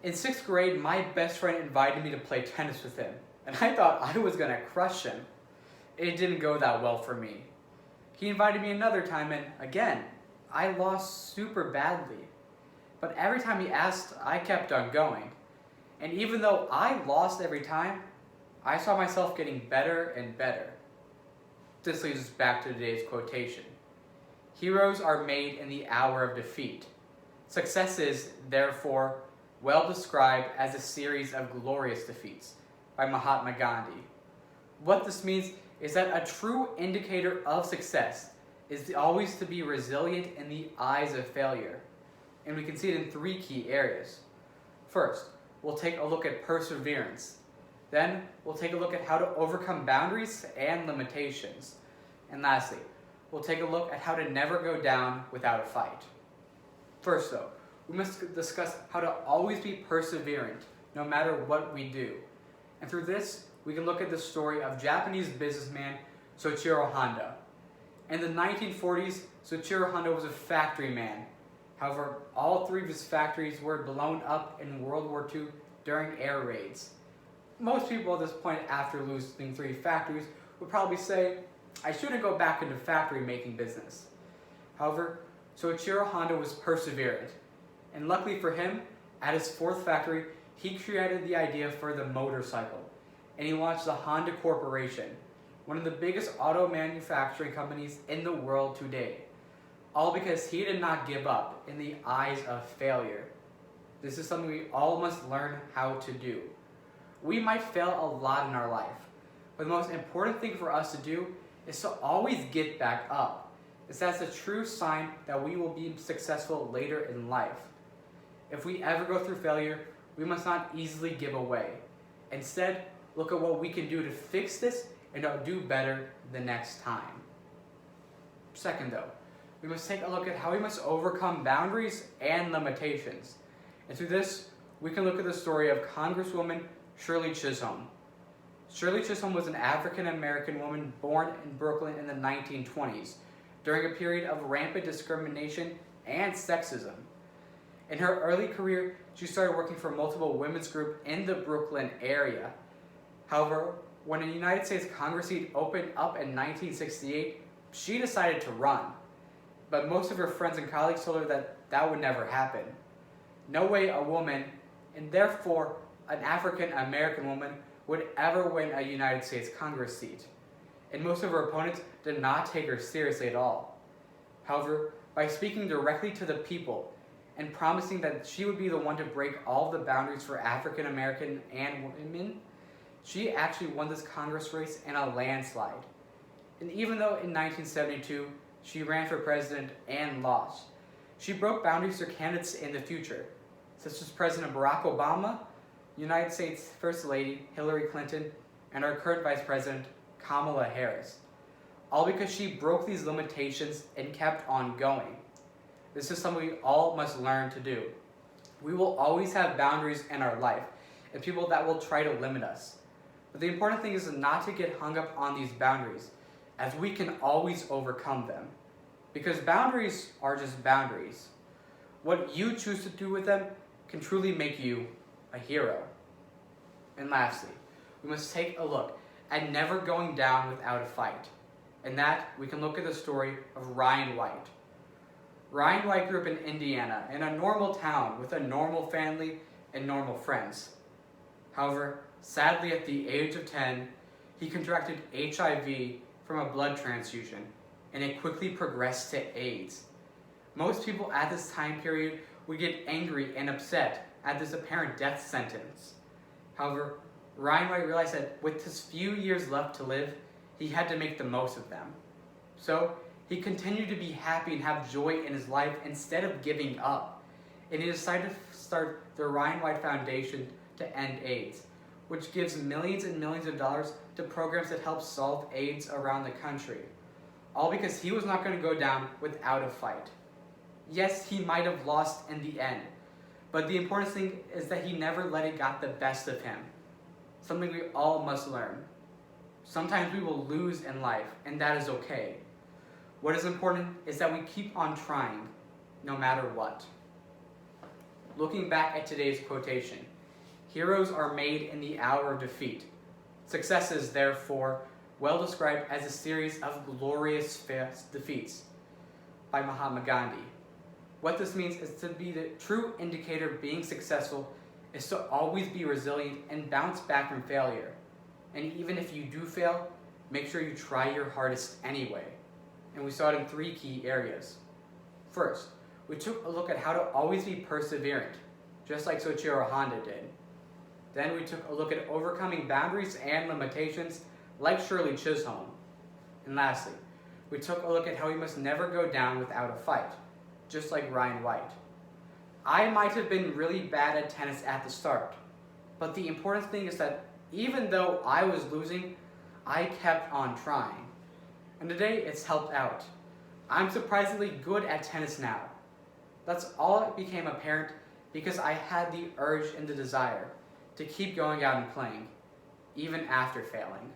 In 6th grade, my best friend invited me to play tennis with him, and I thought I was gonna crush him. It didn't go that well for me. He invited me another time, and again, I lost super badly. But every time he asked, I kept on going. And even though I lost every time, I saw myself getting better and better. This leads us back to today's quotation. Heroes are made in the hour of defeat. Success is, therefore, well described as a series of glorious defeats by Mahatma Gandhi. What this means is that a true indicator of success is always to be resilient in the eyes of failure. And we can see it in 3 key areas. First, we'll take a look at perseverance. Then, we'll take a look at how to overcome boundaries and limitations. And lastly, we'll take a look at how to never go down without a fight. First though, we must discuss how to always be perseverant no matter what we do. And through this, we can look at the story of Japanese businessman Soichiro Honda. In the 1940s, Soichiro Honda was a factory man. However, all 3 of his factories were blown up in World War II during air raids. Most people at this point, after losing 3 factories, would probably say, I shouldn't go back into factory making business. However, Soichiro Honda was perseverant. And luckily for him, at his 4th factory, he created the idea for the motorcycle. And he launched the Honda Corporation, one of the biggest auto manufacturing companies in the world today. All because he did not give up in the eyes of failure. This is something we all must learn how to do. We might fail a lot in our life, but the most important thing for us to do is to always get back up. As that's a true sign that we will be successful later in life. If we ever go through failure, we must not easily give away. Instead, look at what we can do to fix this and do better the next time. Second though, we must take a look at how we must overcome boundaries and limitations. And through this, we can look at the story of Congresswoman Shirley Chisholm. Shirley Chisholm was an African-American woman born in Brooklyn in the 1920s, during a period of rampant discrimination and sexism. In her early career, she started working for multiple women's groups in the Brooklyn area. However, when a United States Congress seat opened up in 1968, she decided to run. But most of her friends and colleagues told her that that would never happen. No way a woman, and therefore an African American woman, would ever win a United States Congress seat. And most of her opponents did not take her seriously at all. However, by speaking directly to the people and promising that she would be the one to break all the boundaries for African American and women, she actually won this Congress race in a landslide. And even though in 1972, she ran for president and lost, she broke boundaries for candidates in the future, such as President Barack Obama, United States First Lady Hillary Clinton, and our current Vice President Kamala Harris. All because she broke these limitations and kept on going. This is something we all must learn to do. We will always have boundaries in our life and people that will try to limit us. But the important thing is not to get hung up on these boundaries, as we can always overcome them. Because boundaries are just boundaries. What you choose to do with them can truly make you a hero. And lastly, we must take a look at never going down without a fight. And that, we can look at the story of Ryan White. Ryan White grew up in Indiana, in a normal town with a normal family and normal friends. However, sadly at the age of 10, he contracted HIV from a blood transfusion, and it quickly progressed to AIDS. Most people at this time period would get angry and upset at this apparent death sentence. However, Ryan White realized that with his few years left to live, he had to make the most of them. So, he continued to be happy and have joy in his life instead of giving up. And he decided to start the Ryan White Foundation to end AIDS, which gives millions and millions of dollars to programs that help solve AIDS around the country. All because he was not going to go down without a fight. Yes, he might have lost in the end, but the important thing is that he never let it get the best of him. Something we all must learn. Sometimes we will lose in life, and that is okay. What is important is that we keep on trying, no matter what. looking back at today's quotation, heroes are made in the hour of defeat. Success is, therefore, well described as a series of glorious defeats by Mahatma Gandhi. What this means is to be the true indicator of being successful is to always be resilient and bounce back from failure. And even if you do fail, make sure you try your hardest anyway. And we saw it in 3 key areas. First, we took a look at how to always be perseverant, just like Soichiro Honda did. Then we took a look at overcoming boundaries and limitations, like Shirley Chisholm. And lastly, we took a look at how we must never go down without a fight, just like Ryan White. I might have been really bad at tennis at the start, but the important thing is that even though I was losing, I kept on trying. And today it's helped out. I'm surprisingly good at tennis now. That's all it became apparent because I had the urge and the desire to keep going out and playing, even after failing.